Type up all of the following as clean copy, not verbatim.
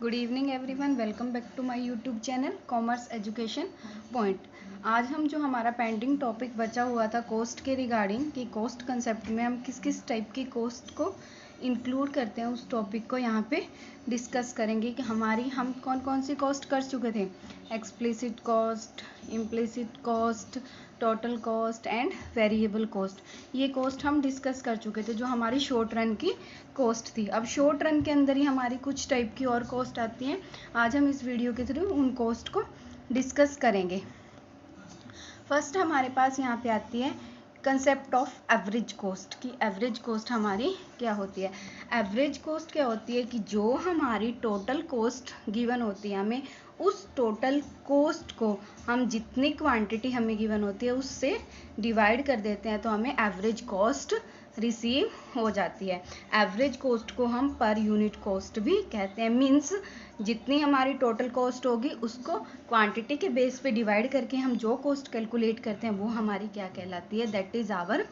Good evening everyone, welcome back to my YouTube channel commerce education point. आज हम जो हमारा पेंडिंग टॉपिक बचा हुआ था कोस्ट के रिगार्डिंग कि कोस्ट कंसेप्ट में हम किस किस टाइप की कोस्ट को इंक्लूड करते हैं, उस टॉपिक को यहाँ पे डिस्कस करेंगे कि हम कौन कौन सी कॉस्ट कर चुके थे। Explicit cost, implicit cost, total cost and variable cost, ये कॉस्ट हम डिस्कस कर चुके थे जो हमारी शॉर्ट रन की कॉस्ट थी। अब शॉर्ट रन के अंदर ही हमारी कुछ टाइप की और कॉस्ट आती हैं। आज हम इस वीडियो के थ्रू उन कॉस्ट को डिस्कस करेंगे। फर्स्ट हमारे पास यहाँ पे आती है कंसेप्ट ऑफ एवरेज कॉस्ट की एवरेज कॉस्ट हमारी क्या होती है। एवरेज कॉस्ट क्या होती है कि जो हमारी टोटल कॉस्ट गिवन होती है, हमें उस टोटल कॉस्ट को हम जितनी क्वांटिटी हमें गिवन होती है उससे डिवाइड कर देते हैं तो हमें एवरेज कॉस्ट रिसीव हो जाती है। एवरेज कॉस्ट को हम पर यूनिट कॉस्ट भी कहते हैं। मीन्स जितनी हमारी टोटल कॉस्ट होगी उसको क्वांटिटी के बेस पे डिवाइड करके हम जो कॉस्ट कैलकुलेट करते हैं वो हमारी क्या कहलाती है, that is our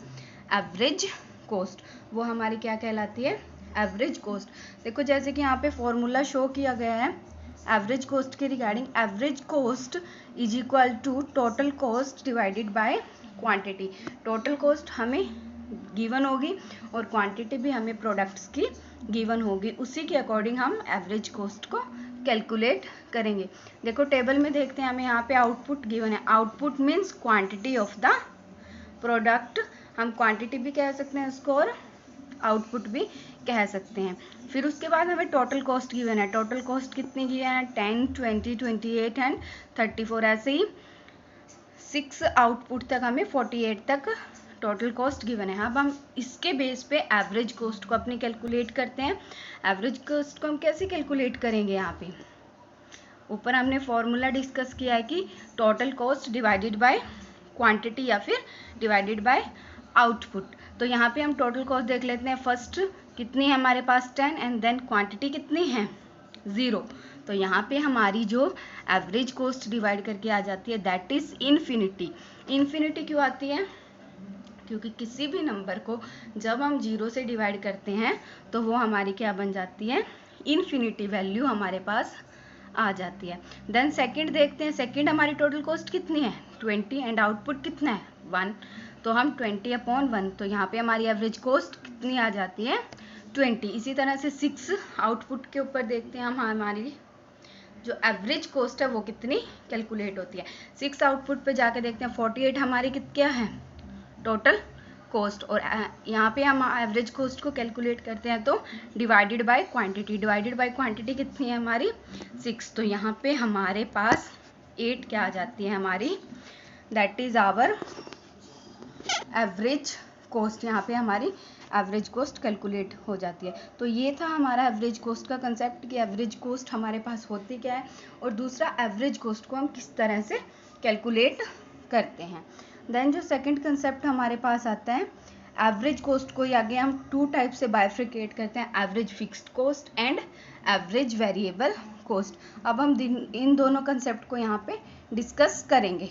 average cost. वो हमारी क्या कहलाती है, एवरेज कॉस्ट। देखो जैसे कि यहाँ पे फॉर्मूला शो किया गया है एवरेज कॉस्ट के regarding. Average cost is equal to total cost divided by quantity. Total cost हमें गिवन होगी और क्वांटिटी भी हमें प्रोडक्ट्स की गिवन होगी, उसी के अकॉर्डिंग हम एवरेज कॉस्ट को कैलकुलेट करेंगे। देखो टेबल में देखते हैं, हमें यहाँ पे आउटपुट गिवन है। Output means quantity of the product. हम क्वांटिटी भी कह सकते हैं इसको और आउटपुट भी कह सकते हैं। फिर उसके बाद हमें टोटल कॉस्ट गिवन है। टोटल कॉस्ट कितनी गिवन है, 10, 20, 28 एंड 34। ऐसे ही 6 आउटपुट तक हमें 48 तक टोटल कॉस्ट गिवन है। अब हम इसके बेस पे एवरेज कॉस्ट को अपनी कैलकुलेट करते हैं। एवरेज कॉस्ट को हम कैसे कैलकुलेट करेंगे, यहाँ पे ऊपर हमने फॉर्मूला डिस्कस किया है कि total cost divided by quantity या फिर डिवाइडेड बाय आउटपुट। तो यहाँ पे हम टोटल कॉस्ट देख लेते हैं। फर्स्ट कितनी है हमारे पास 10 एंड देन क्वांटिटी कितनी है 0। तो यहाँ पे हमारी जो एवरेज कॉस्ट डिवाइड करके आ जाती है दैट इज इन्फिनिटी। इन्फिनिटी क्यों आती है, क्योंकि किसी भी नंबर को जब हम 0 से डिवाइड करते हैं तो वो हमारी क्या बन जाती है, इन्फिनिटी वैल्यू हमारे पास आ जाती है। देन सेकंड देखते हैं। सेकंड हमारी टोटल कॉस्ट कितनी है 20 एंड आउटपुट कितना है 1। तो हम 20/1, तो यहाँ पे हमारी एवरेज कॉस्ट कितनी आ जाती है 20। इसी तरह से 6 आउटपुट के ऊपर देखते हैं हम हमारी जो एवरेज कॉस्ट है वो कितनी कैलकुलेट होती है। 6 आउटपुट पे जाके देखते हैं 48 हमारी क्या है टोटल कॉस्ट। और यहाँ पे हम एवरेज कॉस्ट को कैलकुलेट करते हैं तो divided by quantity. Divided by quantity कितनी है हमारी 6। तो यहाँ पे हमारे पास 8 क्या आ जाती है हमारी, that is our average cost. यहाँ पे हमारी एवरेज कॉस्ट कैलकुलेट हो जाती है। तो ये था हमारा एवरेज कॉस्ट का कंसेप्ट कि एवरेज कॉस्ट हमारे पास होती क्या है और दूसरा एवरेज कॉस्ट को हम किस तरह से कैलकुलेट करते हैं। देन जो सेकंड कंसेप्ट हमारे पास आता है एवरेज कॉस्ट को आगे हम 2 टाइप से बाइफ्रिकेट करते हैं, average fixed cost and average variable cost. अब हम इन दोनों कंसेप्ट को यहाँ पे डिस्कस करेंगे।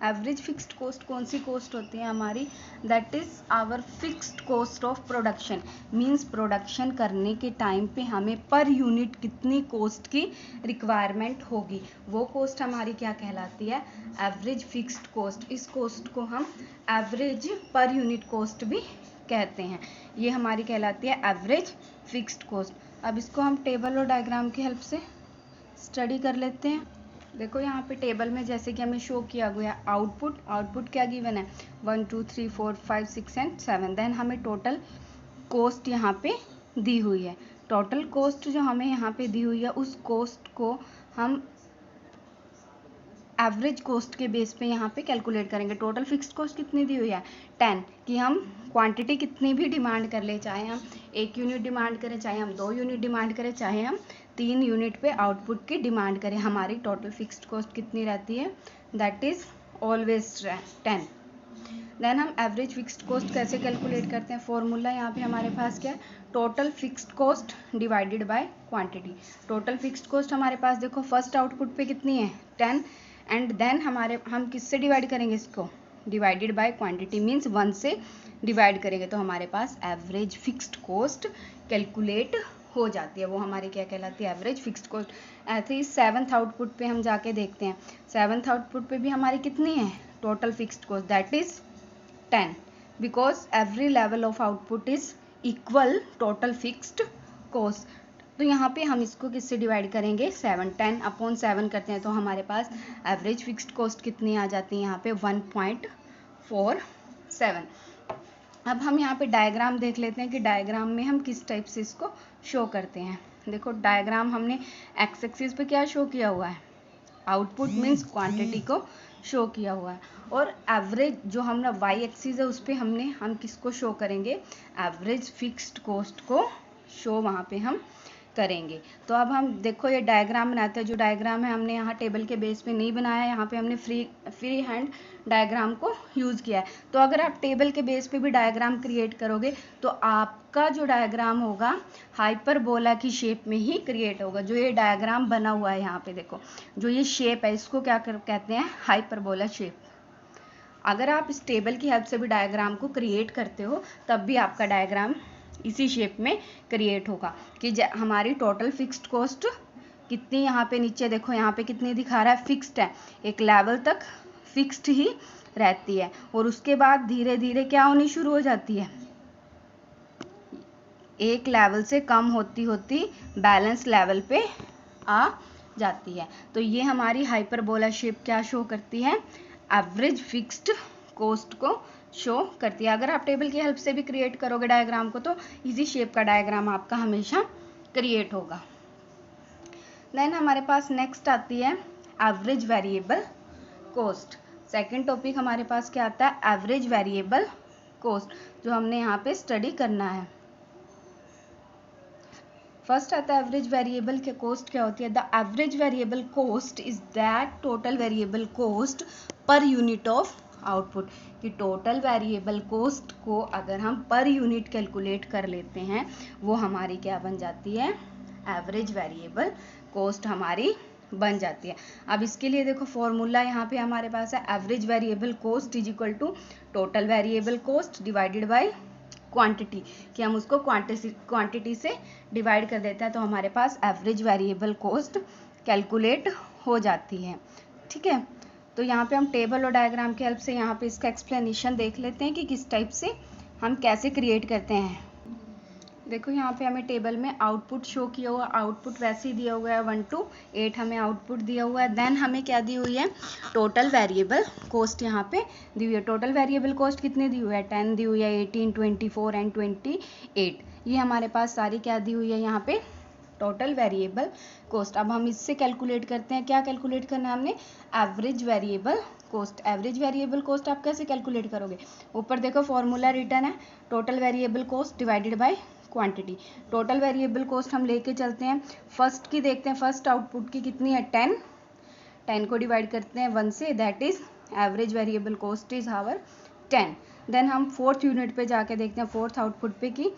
एवरेज फिक्स्ड कॉस्ट कौन सी कॉस्ट होती है हमारी, that is our fixed cost of production. Means production करने के टाइम पे हमें पर यूनिट कितनी कॉस्ट की रिक्वायरमेंट होगी, वो कॉस्ट हमारी क्या कहलाती है, एवरेज फिक्स्ड कॉस्ट। इस कॉस्ट को हम एवरेज पर यूनिट कॉस्ट भी कहते हैं। ये हमारी कहलाती है एवरेज फिक्स्ड कॉस्ट। अब इसको हम टेबल और डायग्राम की हेल्प से स्टडी कर लेते हैं। देखो यहाँ पे टेबल में जैसे कि हमें शो किया गया आउटपुट क्या गिवन है 1 2 3 4 5 6 एंड 7। देन हमें टोटल कॉस्ट यहाँ पे दी हुई है। टोटल कॉस्ट जो हमें यहाँ पे दी हुई है उस कॉस्ट को हम एवरेज कॉस्ट के बेस पे यहाँ पे कैलकुलेट करेंगे। टोटल फिक्स्ड कॉस्ट कितनी दी हुई है 10, कि हम क्वांटिटी कितनी भी डिमांड कर ले, चाहे हम 1 यूनिट डिमांड करें, चाहे हम 2 यूनिट डिमांड करें, चाहे हम 3 यूनिट पे आउटपुट की डिमांड करें, हमारी टोटल फिक्स्ड कॉस्ट कितनी रहती है, दैट इज ऑलवेज 10। देन हम एवरेज फिक्स्ड कॉस्ट कैसे कैलकुलेट करते हैं, फॉर्मूला यहाँ पे हमारे पास क्या है, total fixed cost divided by quantity. Total fixed cost हमारे पास देखो फर्स्ट आउटपुट पे कितनी है 10 एंड देन हम किससे डिवाइड करेंगे इसको, डिवाइडेड बाय क्वांटिटी मीन्स 1 से डिवाइड करेंगे तो हमारे पास एवरेज फिक्स्ड कॉस्ट कैलकुलेट हो जाती है, वो हमारी क्या कहलाती है, एवरेज फिक्स्ड कॉस्ट। ऐसे ही 7th आउटपुट पे हम जाके देखते हैं, 7th आउटपुट पे भी हमारी कितनी है total fixed cost, that is 10, because every level of output is equal total fixed cost. तो यहाँ पे हम इसको किससे डिवाइड करेंगे, 7, 10/7 करते हैं तो हमारे पास एवरेज फिक्स्ड कॉस्ट कितनी आ जाती है यहाँ पे 1.47। अब हम यहाँ पे डायग्राम देख लेते हैं कि डायग्राम में हम किस टाइप से इसको शो करते हैं। देखो डायग्राम हमने एक्स एक्सिस पे क्या शो किया हुआ है, आउटपुट मीन्स क्वांटिटी को शो किया हुआ है, और एवरेज जो हमारा वाई एक्सिस है उस पर हम किसको शो करेंगे, एवरेज फिक्स्ड कॉस्ट को शो वहाँ पे हम करेंगे। तो अब हम देखो ये डायग्राम बनाते हैं, जो डायग्राम है हमने यहाँ टेबल के बेस पे नहीं बनाया, यहाँ पे हमने फ्री हैंड डायग्राम को यूज़ किया है। तो अगर आप टेबल के बेस पे भी डायग्राम क्रिएट करोगे तो आपका जो डायग्राम होगा हाइपरबोला की शेप में ही क्रिएट होगा। जो ये डायग्राम बना हुआ है यहाँ पे देखो, जो ये शेप है इसको क्या कहते हैं, हाइपरबोला शेप। अगर आप इस टेबल की हेल्प से भी डायग्राम को क्रिएट करते हो तब भी आपका डायग्राम इसी शेप में क्रिएट होगा कि हमारी टोटल फिक्स्ड कॉस्ट कितनी, यहाँ पे नीचे देखो यहाँ पे कितनी दिखा रहा है, फिक्स्ड है, एक लेवल तक फिक्स्ड ही रहती है और उसके बाद धीरे धीरे क्या होनी शुरू हो जाती है, एक लेवल से कम होती होती बैलेंस लेवल पे आ जाती है। तो ये हमारी हाइपरबोला शेप क्या शो करती है, एवरेज फिक्स्ड कॉस्ट को शो करती है। अगर आप टेबल की हेल्प से भी क्रिएट करोगे डायग्राम को तो इसी शेप का डायग्राम आपका हमेशा क्रिएट होगा। देन हमारे पास नेक्स्ट आती है average variable cost. Second topic हमारे पास क्या आता है, एवरेज वेरिएबल कॉस्ट, जो हमने यहाँ पे स्टडी करना है। फर्स्ट आता है एवरेज वेरिएबल के कॉस्ट क्या होती है, the average variable cost is that total variable cost per unit of output, कि टोटल वेरिएबल कॉस्ट को अगर हम पर यूनिट कैलकुलेट कर लेते हैं वो हमारी क्या बन जाती है, एवरेज वेरिएबल कॉस्ट हमारी बन जाती है। अब इसके लिए देखो फॉर्मूला यहाँ पे हमारे पास है, average variable cost is equal to total variable cost divided by quantity, कि हम उसको क्वांटिटी से डिवाइड कर देते हैं तो हमारे पास एवरेज वेरिएबल कॉस्ट कैलकुलेट हो जाती है। ठीक है, तो यहाँ पे हम टेबल और डायग्राम की हेल्प से यहाँ पे इसका एक्सप्लेनेशन देख लेते हैं कि किस टाइप से हम कैसे क्रिएट करते हैं। देखो यहाँ पे हमें टेबल में आउटपुट शो किया हुआ, आउटपुट वैसे ही दिया हुआ है 1 to 8 हमें आउटपुट दिया हुआ है। देन हमें क्या दी हुई है, टोटल वेरिएबल कॉस्ट यहाँ पे दी हुई है। टोटल वेरिएबल कॉस्ट कितनी दी हुई है, 10 दी हुई है, 18, 24 एंड 28, ये हमारे पास सारी क्या दी हुई है यहाँ पे, टोटल वेरिएबल कॉस्ट। अब हम इससे कैलकुलेट करते हैं, क्या कैलकुलेट करना है हमने, average variable cost. Average variable cost आप कैसे कैलकुलेट करोगे, ऊपर देखो फॉर्मूला रिटर्न है, total variable cost divided by quantity. Total variable cost हम लेके चलते हैं, फर्स्ट की देखते हैं, फर्स्ट आउटपुट की कितनी है 10 को डिवाइड करते हैं 1 से, that is average variable cost is our 10। Then हम फोर्थ यूनिट पे जाके देखते हैं, फोर्थ आउटपुट पे की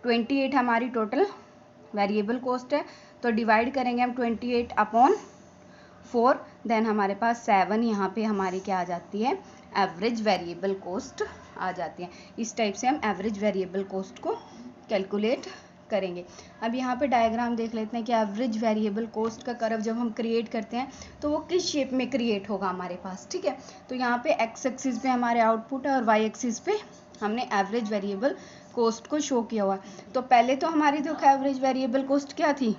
28 हमारी टोटल वेरिएबल कॉस्ट है, तो डिवाइड करेंगे हम 28 अपॉन 4, देन हमारे पास 7 यहाँ पे हमारी क्या आ जाती है, एवरेज वेरिएबल कॉस्ट आ जाती है। इस टाइप से हम एवरेज वेरिएबल कॉस्ट को कैलकुलेट करेंगे। अब यहाँ पे डायग्राम देख लेते हैं कि एवरेज वेरिएबल कॉस्ट का कर्व जब हम क्रिएट करते हैं तो वो किस शेप में क्रिएट होगा हमारे पास। ठीक है, तो यहाँ पे एक्स एक्सिस पे हमारे आउटपुट है और वाई एक्सिस पे हमने एवरेज वेरिएबल कॉस्ट को शो किया हुआ है। तो पहले तो हमारी देखो एवरेज वेरिएबल कॉस्ट क्या थी,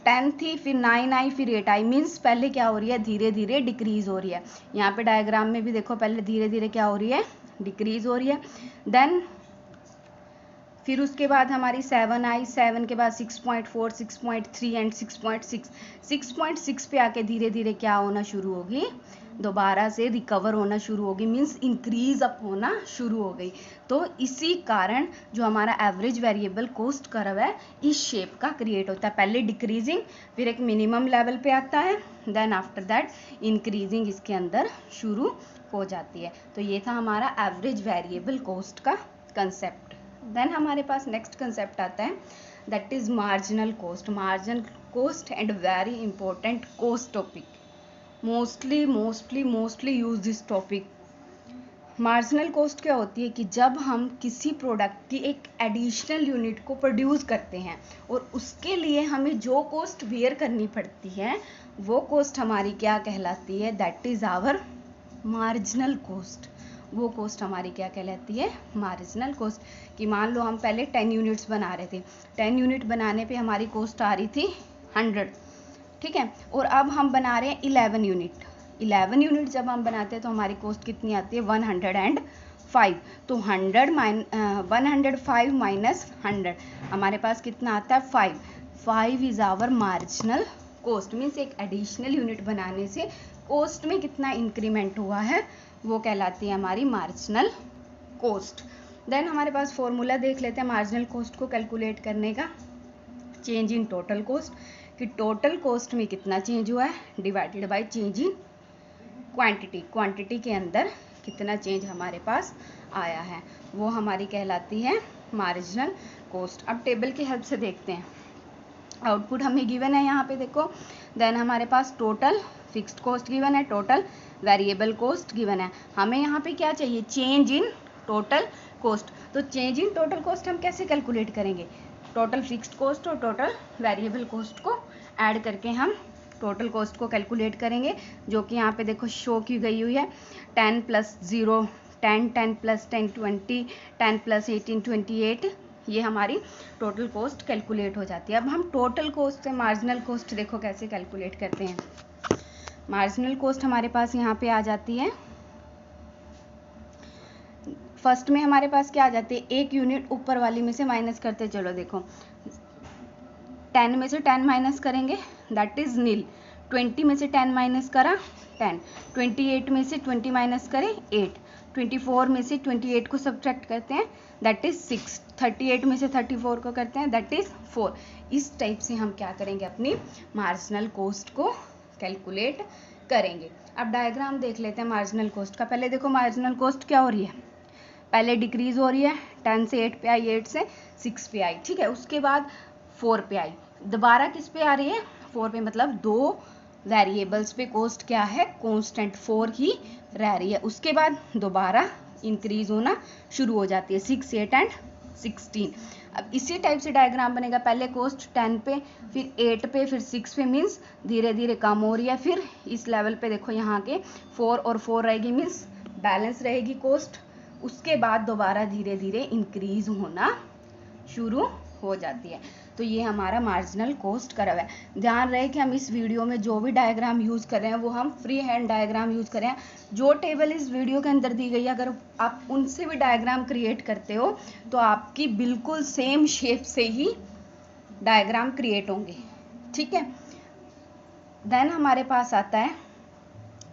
10 थी, फिर 9 आई, फिर 8 आई, मीन्स पहले क्या हो रही है, धीरे धीरे डिक्रीज हो रही है। यहाँ पे डायग्राम में भी देखो पहले धीरे धीरे क्या हो रही है, डिक्रीज हो रही है। देन फिर उसके बाद हमारी 7 आई, 7 के बाद 6.4, 6.3 एंड 6.6, 6.6 पे आके धीरे धीरे क्या होना शुरू होगी, दोबारा से रिकवर होना शुरू होगी, मीन्स इंक्रीज अप होना शुरू हो गई। तो इसी कारण जो हमारा एवरेज वेरिएबल कॉस्ट कर्व है इस शेप का क्रिएट होता है, पहले डिक्रीजिंग, फिर एक मिनिमम लेवल पे आता है, देन आफ्टर दैट इंक्रीजिंग इसके अंदर शुरू हो जाती है। तो ये था हमारा एवरेज वेरिएबल कॉस्ट का कंसेप्ट। देन हमारे पास नेक्स्ट कंसेप्ट आता है, that is marginal cost. Marginal cost and very important cost topic, mostly use this topic. Marginal cost क्या होती है कि जब हम किसी प्रोडक्ट की एक एडिशनल यूनिट को प्रोड्यूस करते हैं और उसके लिए हमें जो कॉस्ट बेयर करनी पड़ती है वो कॉस्ट हमारी क्या कहलाती है, that is our marginal cost. वो कॉस्ट हमारी क्या कहलाती है, मार्जिनल कॉस्ट। कि मान लो हम पहले 10 यूनिट्स बना रहे थे, 10 यूनिट बनाने पे हमारी कॉस्ट आ रही थी 100, ठीक है, और अब हम बना रहे हैं 11 यूनिट। 11 यूनिट जब हम बनाते हैं तो हमारी कॉस्ट कितनी आती है, 105। तो 105 माइनस 100 हमारे पास कितना आता है, 5 is our marginal cost. Means एक एडिशनल यूनिट बनाने से कॉस्ट में कितना इंक्रीमेंट हुआ है वो कहलाती है हमारी मार्जिनल कॉस्ट। देन हमारे पास फॉर्मूला देख लेते हैं मार्जिनल कॉस्ट को कैलकुलेट करने का, चेंज इन टोटल कॉस्ट, कि टोटल कॉस्ट में कितना चेंज हुआ है divided by change in quantity, quantity के अंदर कितना चेंज हमारे पास आया है, वो हमारी कहलाती है मार्जिनल कॉस्ट। अब टेबल की हेल्प से देखते हैं, आउटपुट हमें गिवन है यहाँ पे देखो। देन हमारे पास टोटल फिक्स्ड कॉस्ट गिवन है, टोटल वेरिएबल कॉस्ट गिवन है। हमें यहाँ पे क्या चाहिए, चेंज इन टोटल कॉस्ट। तो चेंज इन टोटल कॉस्ट हम कैसे कैलकुलेट करेंगे, टोटल फिक्स्ड कॉस्ट और टोटल वेरिएबल कॉस्ट को ऐड करके हम टोटल कॉस्ट को कैलकुलेट करेंगे, जो कि यहाँ पे देखो शो की गई हुई है। 10 + 0 10, 10 + 10 20, 10 + 18 28, ये हमारी टोटल कॉस्ट कैलकुलेट हो जाती है। अब हम टोटल कॉस्ट से मार्जिनल कॉस्ट देखो कैसे कैलकुलेट करते हैं। मार्जिनल कॉस्ट हमारे पास यहाँ पे आ जाती है, फर्स्ट में हमारे पास क्या आ जाती है, एक यूनिट ऊपर वाली में से माइनस करते चलो। देखो 10 में से 10 माइनस करेंगे दैट इज नील, 20 में से 10 माइनस करा 10, 28 में से 20 माइनस करें 8, 24 में से 28 को सब्ट्रैक्ट करते हैं दैट इज 6, 38 में से 34 को करते हैं दैट इज 4। इस टाइप से हम क्या करेंगे, अपनी मार्जिनल कॉस्ट को कैलकुलेट करेंगे। अब डायग्राम देख लेते हैं मार्जिनल कॉस्ट का। पहले देखो मार्जिनल कॉस्ट क्या हो रही है, पहले डिक्रीज हो रही है, 10 से 8 पे आई, 8 से 6 पे आई, ठीक है, उसके बाद 4 पे आई, दोबारा किस पे आ रही है, 4 पे, मतलब दो वेरिएबल्स पे कॉस्ट क्या है, कांस्टेंट 4 ही रह रही है। उसके बाद दोबारा इंक्रीज होना शुरू हो जाती है 6, 8 एंड 16। अब इसी टाइप से डायग्राम बनेगा, पहले कॉस्ट 10 पे, फिर 8 पे, फिर 6 पे, मीन्स धीरे धीरे कम हो रही है। फिर इस लेवल पे देखो यहाँ के 4 और 4 रहेगी, मीन्स बैलेंस रहेगी कॉस्ट। उसके बाद दोबारा धीरे धीरे इंक्रीज होना शुरू हो जाती है। तो ये हमारा मार्जिनल कॉस्ट करा हुआ है। ध्यान रहे कि हम इस वीडियो में जो भी डायग्राम यूज़ कर रहे हैं वो हम फ्री हैंड डायग्राम यूज़ कर रहे हैं। जो टेबल इस वीडियो के अंदर दी गई है, अगर आप उनसे भी डायग्राम क्रिएट करते हो तो आपकी बिल्कुल सेम शेप से ही डायग्राम क्रिएट होंगे, ठीक है। देन हमारे पास आता है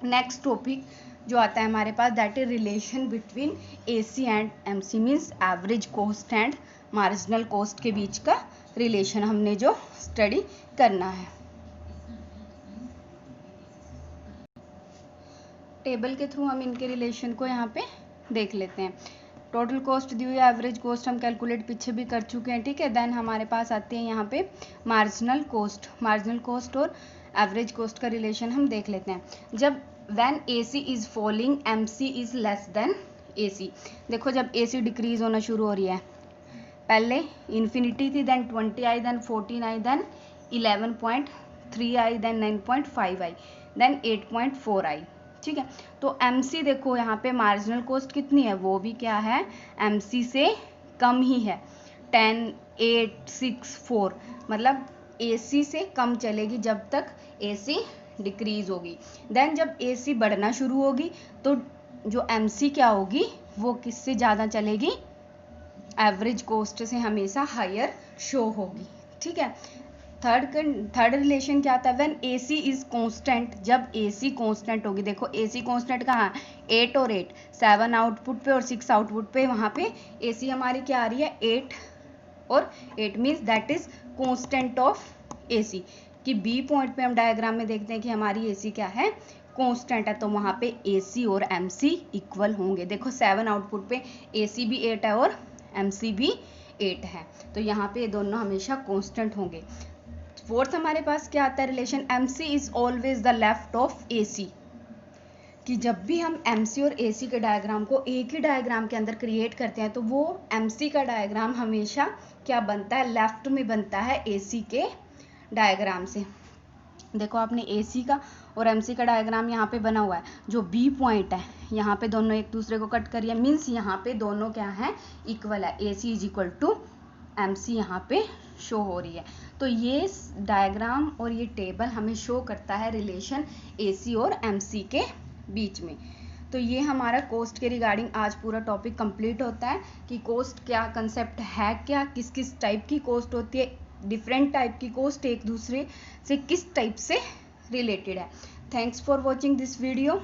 नेक्स्ट टॉपिक जो आता है हमारे पास, that is relation between AC and MC, means average cost and marginal cost के बीच का रिलेशन हमने जो स्टडी करना है। टेबल के थ्रू हम इनके रिलेशन को यहाँ पे देख लेते हैं। टोटल कॉस्ट दी हुई है, एवरेज कॉस्ट हम कैलकुलेट पीछे भी कर चुके हैं, ठीक है। देन हमारे पास आती है यहाँ पे मार्जिनल कॉस्ट। मार्जिनल कॉस्ट और एवरेज कॉस्ट का रिलेशन हम देख लेते हैं। जब when AC is falling, MC is less than AC। देखो जब AC डिक्रीज होना शुरू हो रही है, पहले इन्फिनिटी थी, देन 20 आई, देन 14 आई, देन 11.3 आई, देन 9.5 आई, देन 8.4 आई, ठीक है। तो MC देखो यहाँ पे मार्जिनल कॉस्ट कितनी है, वो भी क्या है, MC से कम ही है, 10, 8, 6, 4, मतलब AC से कम चलेगी जब तक AC डिक्रीज होगी। देन जब AC बढ़ना शुरू होगी तो जो MC क्या होगी, वो किससे ज़्यादा चलेगी, एवरेज कॉस्ट से हमेशा हायर शो होगी, ठीक है। थर्ड रिलेशन क्या आता है, व्हेन AC इज कांस्टेंट। जब AC कांस्टेंट होगी, देखो AC कांस्टेंट कहाँ, 8 और 8, 7 आउटपुट पे और 6 आउटपुट पे, वहाँ पे AC हमारी क्या आ रही है, 8 और 8, means that is constant of AC। कि B पॉइंट पे हम डायग्राम में देखते हैं कि हमारी AC क्या है, कांस्टेंट है, तो वहाँ पे AC और MC इक्वल होंगे। देखो 7 आउटपुट पे AC भी 8 है और MC भी 8 है, तो यहाँ पे दोनों हमेशा कांस्टेंट होंगे। फोर्थ हमारे पास क्या आता है relation, MC is always the left of AC। कि जब भी हम MC और AC के डायग्राम को एक ही डायग्राम के अंदर क्रिएट करते हैं तो वो MC का डायग्राम हमेशा क्या बनता है, लेफ्ट में बनता है AC के डायग्राम से। देखो आपने AC का और MC का डायग्राम यहाँ पे बना हुआ है, जो B पॉइंट है यहाँ पे दोनों एक दूसरे को कट करिए, मीन्स यहाँ पे दोनों क्या है, इक्वल है। AC is equal to MC यहाँ पे शो हो रही है। तो ये डायग्राम और ये टेबल हमें शो करता है रिलेशन AC और MC के बीच में। तो ये हमारा कोस्ट के रिगार्डिंग आज पूरा टॉपिक कंप्लीट होता है कि कोस्ट क्या कंसेप्ट है, क्या किस किस टाइप की कोस्ट होती है, डिफरेंट टाइप की कोस्ट एक दूसरे से किस टाइप से रिलेटेड है। Thanks for watching this video.